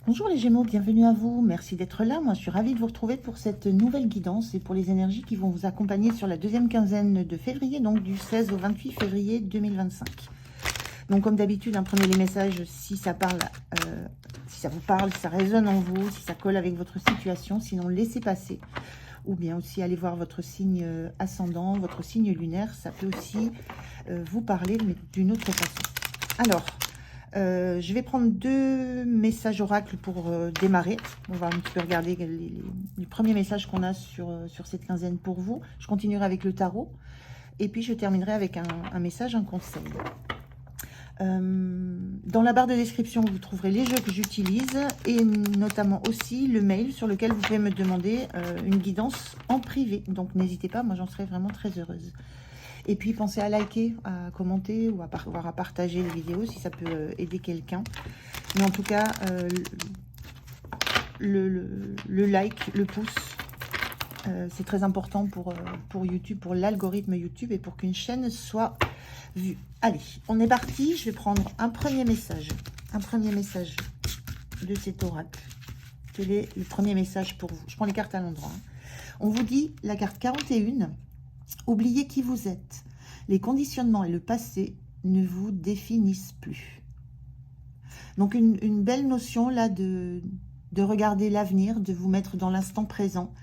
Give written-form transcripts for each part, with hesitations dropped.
Bonjour les Gémeaux, bienvenue à vous. Merci d'être là. Moi, je suis ravie de vous retrouver pour cette nouvelle guidance et pour les énergies qui vont vous accompagner sur la deuxième quinzaine de février, donc du 16 au 28 février 2025. Donc, comme d'habitude, prenez les messages si ça parle, si ça vous parle, si ça résonne en vous, si ça colle avec votre situation. Sinon, laissez passer. Ou bien aussi aller voir votre signe ascendant, votre signe lunaire. Ça peut aussi vous parler, mais d'une autre façon. Alors, je vais prendre deux messages oracles pour démarrer. On va un petit peu regarder les premiers messages qu'on a sur cette quinzaine pour vous. Je continuerai avec le tarot. Et puis, je terminerai avec un message, un conseil. Dans la barre de description, vous trouverez les jeux que j'utilise et notamment aussi le mail sur lequel vous pouvez me demander une guidance en privé. Donc, n'hésitez pas, moi j'en serais vraiment très heureuse. Et puis, pensez à liker, à commenter ou à partager les vidéos si ça peut aider quelqu'un. Mais en tout cas, le like, le pouce, c'est très important pour YouTube, pour l'algorithme YouTube et pour qu'une chaîne soit vue. Allez, on est parti. Je vais prendre un premier message de cet oracle. Quel est le premier message pour vous? Je prends les cartes à l'endroit. On vous dit, la carte 41, oubliez qui vous êtes. Les conditionnements et le passé ne vous définissent plus. Donc une belle notion là de regarder l'avenir, de vous mettre dans l'instant présent.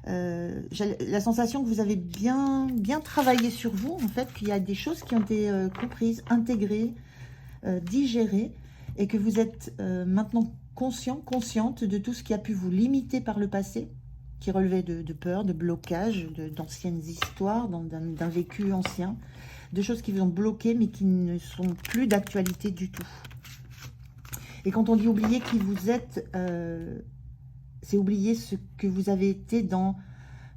J'ai la sensation que vous avez bien travaillé sur vous, en fait, qu'il y a des choses qui ont été comprises, intégrées, digérées, et que vous êtes maintenant consciente de tout ce qui a pu vous limiter par le passé, qui relevait de peur, de blocage, d'anciennes histoires, d'un vécu ancien, de choses qui vous ont bloqué, mais qui ne sont plus d'actualité du tout. Et quand on dit oublier qui vous êtes, c'est oublier ce que vous avez été dans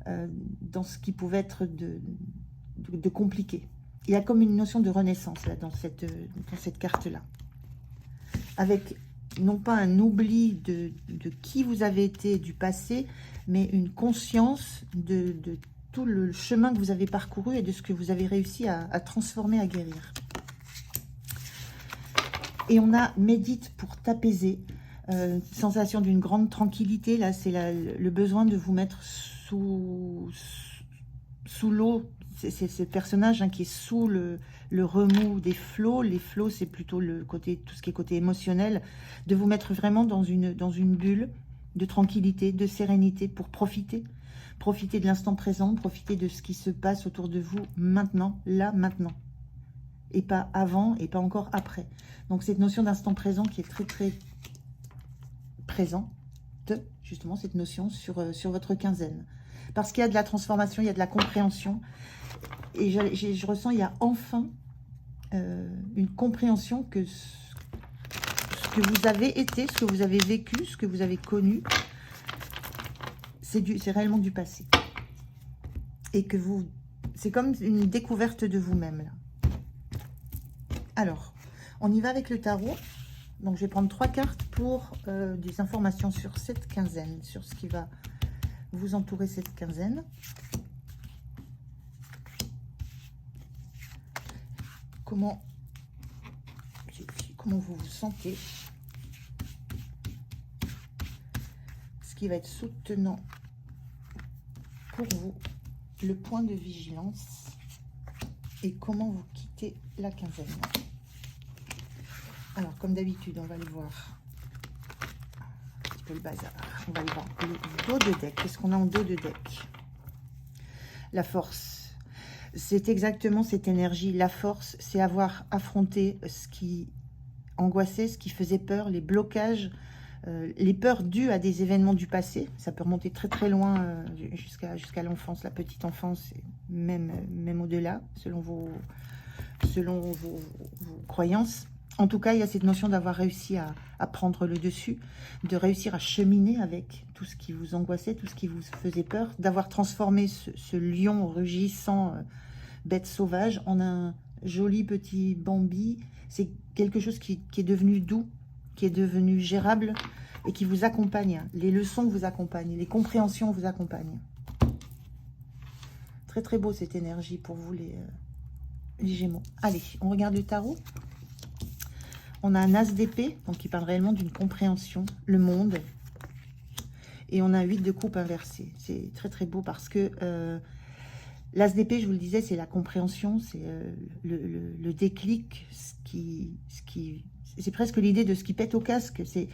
ce qui pouvait être de compliqué. Il y a comme une notion de renaissance là, dans cette carte-là. Avec non pas un oubli de qui vous avez été du passé, mais une conscience de tout le chemin que vous avez parcouru et de ce que vous avez réussi à transformer, à guérir. Et on a médite pour t'apaiser. Sensation d'une grande tranquillité. Là, c'est le besoin de vous mettre sous l'eau. C'est ce personnage qui est sous le remous des flots. Les flots, c'est plutôt tout ce qui est côté émotionnel. De vous mettre vraiment dans une bulle de tranquillité, de sérénité pour profiter. Profiter de l'instant présent, profiter de ce qui se passe autour de vous maintenant, là, maintenant. Et pas avant, et pas encore après. Donc, cette notion d'instant présent qui est très, très présente, justement, cette notion sur votre quinzaine. Parce qu'il y a de la transformation, il y a de la compréhension. Et je ressens, il y a enfin une compréhension que ce que vous avez été, ce que vous avez vécu, ce que vous avez connu, c'est réellement du passé. Et que c'est comme une découverte de vous-même, là. Alors, on y va avec le tarot. Donc, je vais prendre 3 cartes pour des informations sur cette quinzaine, sur ce qui va vous entourer cette quinzaine. Comment vous vous sentez? Ce qui va être soutenant pour vous, le point de vigilance et comment vous quittez la quinzaine. Alors, comme d'habitude, on va aller voir un petit peu le bazar. On va aller voir le dos de deck. Qu'est-ce qu'on a en dos de deck? La force. C'est exactement cette énergie. La force, c'est avoir affronté ce qui angoissait, ce qui faisait peur, les blocages, les peurs dues à des événements du passé. Ça peut remonter très très loin jusqu'à l'enfance, la petite enfance, et même au-delà, selon vos croyances. En tout cas, il y a cette notion d'avoir réussi à prendre le dessus, de réussir à cheminer avec tout ce qui vous angoissait, tout ce qui vous faisait peur, d'avoir transformé ce lion rugissant, bête sauvage, en un joli petit Bambi. C'est quelque chose qui est devenu doux, qui est devenu gérable et qui vous accompagne. Les leçons vous accompagnent, les compréhensions vous accompagnent. Très très beau cette énergie pour vous les Gémeaux. Allez, on regarde le tarot. On a un as d'épée, donc qui parle réellement d'une compréhension, le monde. Et on a un 8 de coupe inversé. C'est très très beau parce que l'as d'épée, je vous le disais, c'est la compréhension, c'est le déclic, c'est presque l'idée de ce qui pète au casque. C'est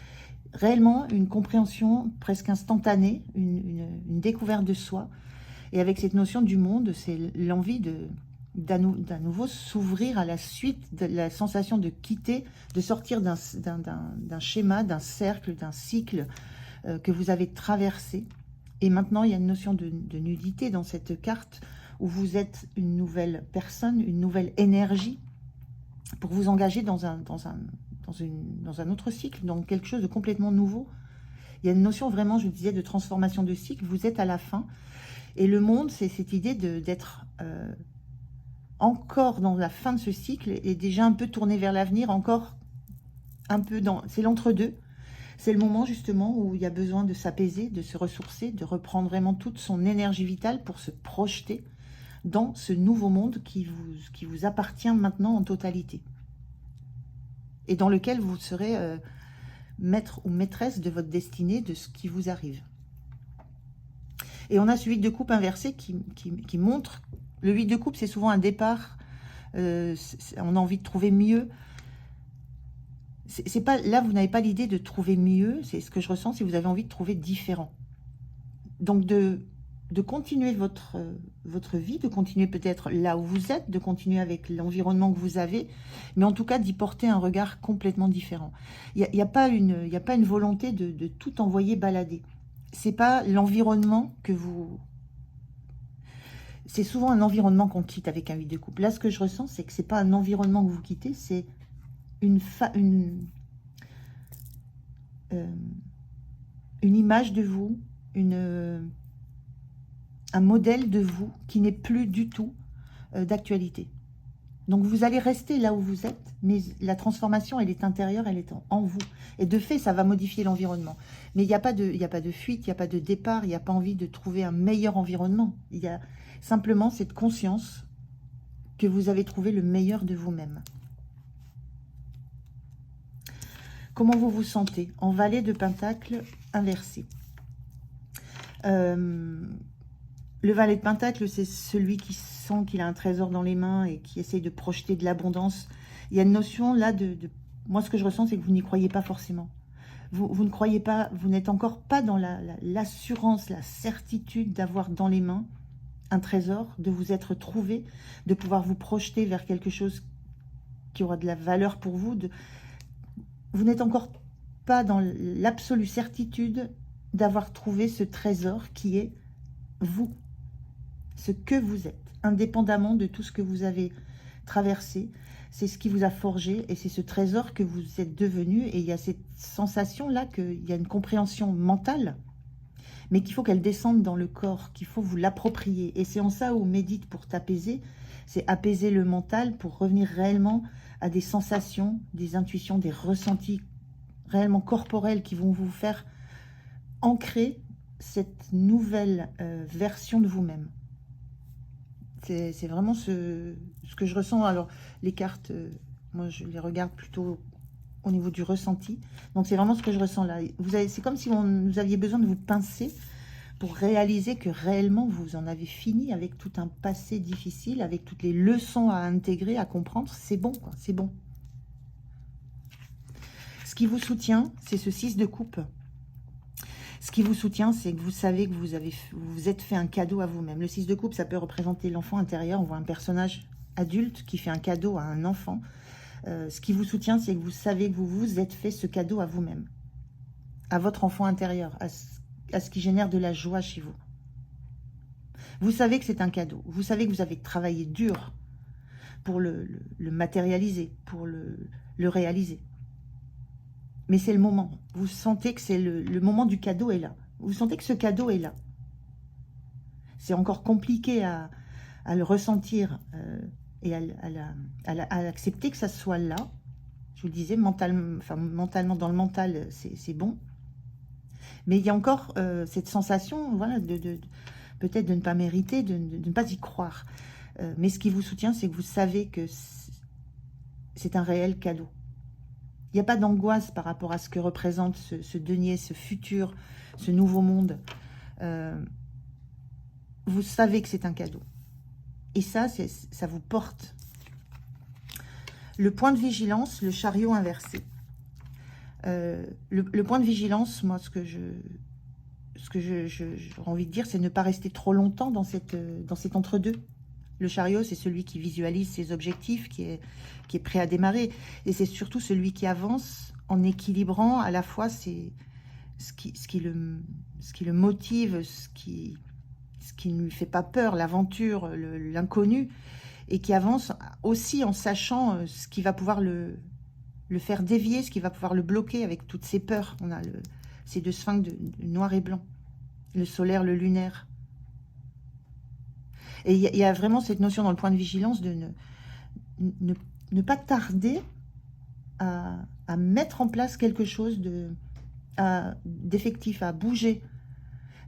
réellement une compréhension presque instantanée, une découverte de soi. Et avec cette notion du monde, c'est l'envie d'à nouveau s'ouvrir à la suite, de la sensation de quitter, de sortir d'un schéma, d'un cercle, d'un cycle que vous avez traversé. Et maintenant, il y a une notion de nudité dans cette carte où vous êtes une nouvelle personne, une nouvelle énergie pour vous engager dans un autre cycle, dans quelque chose de complètement nouveau. Il y a une notion vraiment, je vous disais, de transformation de cycle. Vous êtes à la fin. Et le monde, c'est cette idée d'être encore dans la fin de ce cycle et déjà un peu tourné vers l'avenir, encore un peu dans... C'est l'entre-deux. C'est le moment justement où il y a besoin de s'apaiser, de se ressourcer, de reprendre vraiment toute son énergie vitale pour se projeter dans ce nouveau monde qui vous appartient maintenant en totalité. Et dans lequel vous serez maître ou maîtresse de votre destinée, de ce qui vous arrive. Et on a ce 8 de coupe inversé qui montre... Le 8 de coupe, c'est souvent un départ. On a envie de trouver mieux. C'est pas, là, vous n'avez pas l'idée de trouver mieux. C'est ce que je ressens, si vous avez envie de trouver différent. Donc, de continuer votre vie, de continuer peut-être là où vous êtes, de continuer avec l'environnement que vous avez, mais en tout cas d'y porter un regard complètement différent. Il n'y a pas une volonté de tout envoyer balader. C'est pas l'environnement que vous... C'est souvent un environnement qu'on quitte avec un 8 de coupe. Là, ce que je ressens, c'est que c'est pas un environnement que vous quittez, c'est une image de vous, un modèle de vous qui n'est plus du tout d'actualité. Donc, vous allez rester là où vous êtes, mais la transformation, elle est intérieure, elle est en vous. Et de fait, ça va modifier l'environnement. Mais il n'y a pas de fuite, il n'y a pas de départ, il n'y a pas envie de trouver un meilleur environnement. Il y a simplement cette conscience que vous avez trouvé le meilleur de vous-même. Comment vous vous sentez? En valet de pentacle inversé. Le valet de pentacle, c'est celui qui sent qu'il a un trésor dans les mains et qui essaye de projeter de l'abondance. Il y a une notion là moi, ce que je ressens, c'est que vous n'y croyez pas forcément. Vous ne croyez pas, vous n'êtes encore pas dans l'assurance, la certitude d'avoir dans les mains un trésor, de vous être trouvé, de pouvoir vous projeter vers quelque chose qui aura de la valeur pour vous. Vous n'êtes encore pas dans l'absolue certitude d'avoir trouvé ce trésor qui est vous, ce que vous êtes, indépendamment de tout ce que vous avez traversé. C'est ce qui vous a forgé et c'est ce trésor que vous êtes devenu. Et il y a cette sensation-là qu'il y a une compréhension mentale, mais qu'il faut qu'elle descende dans le corps, qu'il faut vous l'approprier. Et c'est en ça où médite pour t'apaiser, c'est apaiser le mental pour revenir réellement à des sensations, des intuitions, des ressentis réellement corporels qui vont vous faire ancrer cette nouvelle version de vous-même. C'est vraiment ce que je ressens. Alors, les cartes, moi, je les regarde plutôt au niveau du ressenti. Donc, c'est vraiment ce que je ressens là. C'est comme si vous aviez besoin de vous pincer pour réaliser que réellement, vous en avez fini avec tout un passé difficile, avec toutes les leçons à intégrer, à comprendre. C'est bon, quoi. C'est bon. Ce qui vous soutient, c'est ce 6 de coupe. Ce qui vous soutient, c'est que vous savez que vous vous êtes fait un cadeau à vous-même. Le 6 de coupe, ça peut représenter l'enfant intérieur. On voit un personnage adulte qui fait un cadeau à un enfant. Ce qui vous soutient, c'est que vous savez que vous vous êtes fait ce cadeau à vous-même, à votre enfant intérieur, à ce qui génère de la joie chez vous. Vous savez que c'est un cadeau. Vous savez que vous avez travaillé dur pour le matérialiser, pour le réaliser. Mais c'est le moment. Vous sentez que c'est le moment du cadeau est là. Vous sentez que ce cadeau est là. C'est encore compliqué à le ressentir et à accepter que ça soit là. Je vous le disais, mentalement, dans le mental, c'est bon. Mais il y a encore cette sensation, voilà, peut-être de ne pas mériter, de ne pas y croire. Mais ce qui vous soutient, c'est que vous savez que c'est un réel cadeau. Il n'y a pas d'angoisse par rapport à ce que représente ce denier, ce futur, ce nouveau monde. Vous savez que c'est un cadeau. Et ça vous porte. Le point de vigilance, le chariot inversé. Le point de vigilance, moi, ce que j'aurais envie de dire, c'est ne pas rester trop longtemps dans cet entre-deux. Le chariot, c'est celui qui visualise ses objectifs, qui est prêt à démarrer. Et c'est surtout celui qui avance en équilibrant à la fois ce qui le motive, ce qui ne lui fait pas peur, l'aventure, l'inconnu, et qui avance aussi en sachant ce qui va pouvoir le faire dévier, ce qui va pouvoir le bloquer avec toutes ses peurs. On a ces deux sphinx de noir et blanc, le solaire, le lunaire. Et il y a vraiment cette notion dans le point de vigilance de ne pas tarder à mettre en place quelque chose d'effectif, à bouger.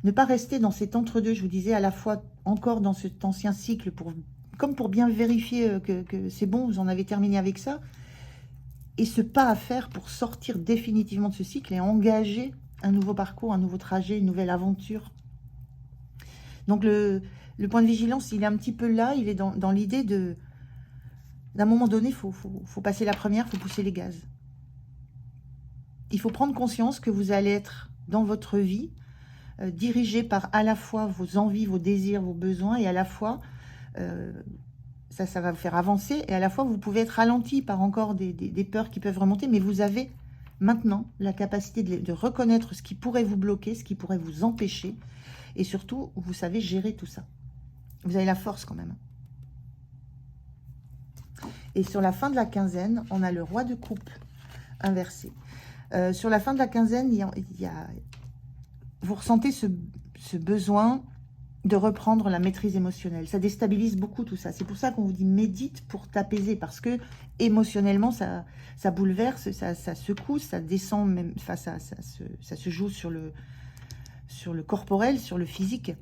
Ne pas rester dans cet entre-deux, je vous disais, à la fois encore dans cet ancien cycle, comme pour bien vérifier que c'est bon, vous en avez terminé avec ça, et ce pas à faire pour sortir définitivement de ce cycle et engager un nouveau parcours, un nouveau trajet, une nouvelle aventure. Donc le point de vigilance, il est un petit peu là, il est dans l'idée d'un moment donné, il faut passer la première, il faut pousser les gaz. Il faut prendre conscience que vous allez être dans votre vie dirigé par à la fois vos envies, vos désirs, vos besoins, et à la fois, ça va vous faire avancer, et à la fois vous pouvez être ralenti par encore des peurs qui peuvent remonter, mais vous avez maintenant la capacité de reconnaître ce qui pourrait vous bloquer, ce qui pourrait vous empêcher, et surtout, vous savez gérer tout ça. Vous avez la force quand même. Et sur la fin de la quinzaine, on a le roi de coupe inversé. Sur la fin de la quinzaine, vous ressentez ce besoin de reprendre la maîtrise émotionnelle. Ça déstabilise beaucoup tout ça. C'est pour ça qu'on vous dit médite pour t'apaiser, parce que émotionnellement, ça bouleverse, ça secoue, ça descend, même, enfin, ça se joue sur le corporel, sur le physique.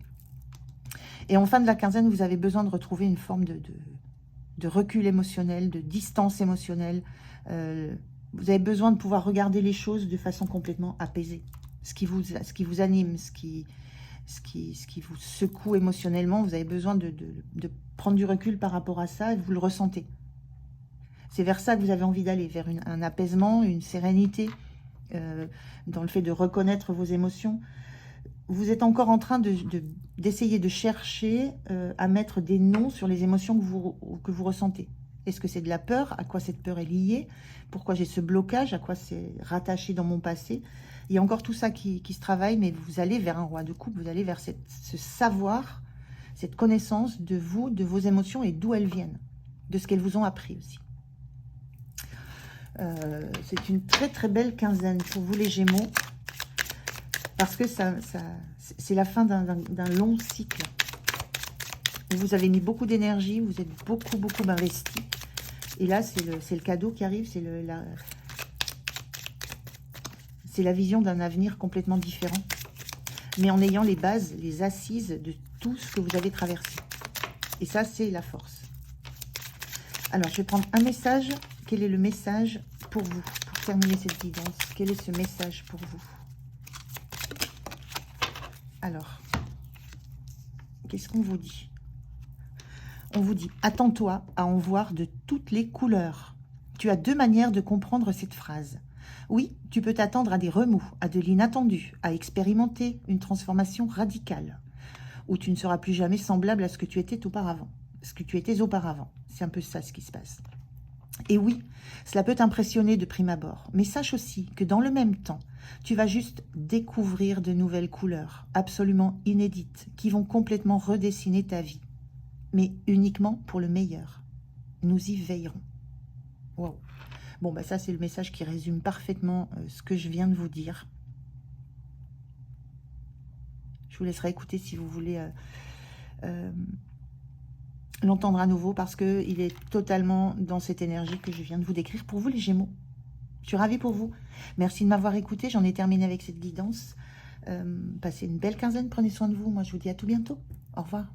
Et en fin de la quinzaine, vous avez besoin de retrouver une forme de recul émotionnel, de distance émotionnelle. Vous avez besoin de pouvoir regarder les choses de façon complètement apaisée. Ce qui vous anime, ce qui vous secoue émotionnellement, vous avez besoin de prendre du recul par rapport à ça, et vous le ressentez. C'est vers ça que vous avez envie d'aller, vers un apaisement, une sérénité, dans le fait de reconnaître vos émotions. Vous êtes encore en train d'essayer de chercher à mettre des noms sur les émotions que vous ressentez. Est-ce que c'est de la peur? À quoi cette peur est liée? Pourquoi j'ai ce blocage? À quoi c'est rattaché dans mon passé? Il y a encore tout ça qui se travaille, mais vous allez vers un roi de coupe, vous allez vers ce savoir, cette connaissance de vous, de vos émotions et d'où elles viennent, de ce qu'elles vous ont appris aussi. C'est une très très belle quinzaine pour vous les Gémeaux, parce que c'est la fin d'un long cycle. Vous avez mis beaucoup d'énergie, vous êtes beaucoup investi. Et là, c'est le cadeau qui arrive, c'est la vision d'un avenir complètement différent. Mais en ayant les bases, les assises de tout ce que vous avez traversé. Et ça, c'est la force. Alors, je vais prendre un message. Quel est le message pour vous, pour terminer cette guidance? Quel est ce message pour vous? Alors, qu'est-ce qu'on vous dit? On vous dit, attends-toi à en voir de toutes les couleurs. Tu as deux manières de comprendre cette phrase. Oui, tu peux t'attendre à des remous, à de l'inattendu, à expérimenter une transformation radicale, où tu ne seras plus jamais semblable à ce que tu étais auparavant. C'est un peu ça ce qui se passe. Et oui, cela peut t'impressionner de prime abord, mais sache aussi que dans le même temps, tu vas juste découvrir de nouvelles couleurs, absolument inédites, qui vont complètement redessiner ta vie, mais uniquement pour le meilleur. Nous y veillerons. Wow. Bon, bah ça, c'est le message qui résume parfaitement ce que je viens de vous dire. Je vous laisserai écouter si vous voulez l'entendre à nouveau, parce qu'il est totalement dans cette énergie que je viens de vous décrire pour vous, les Gémeaux. Je suis ravie pour vous. Merci de m'avoir écouté. J'en ai terminé avec cette guidance. Passez une belle quinzaine. Prenez soin de vous. Moi, je vous dis à tout bientôt. Au revoir.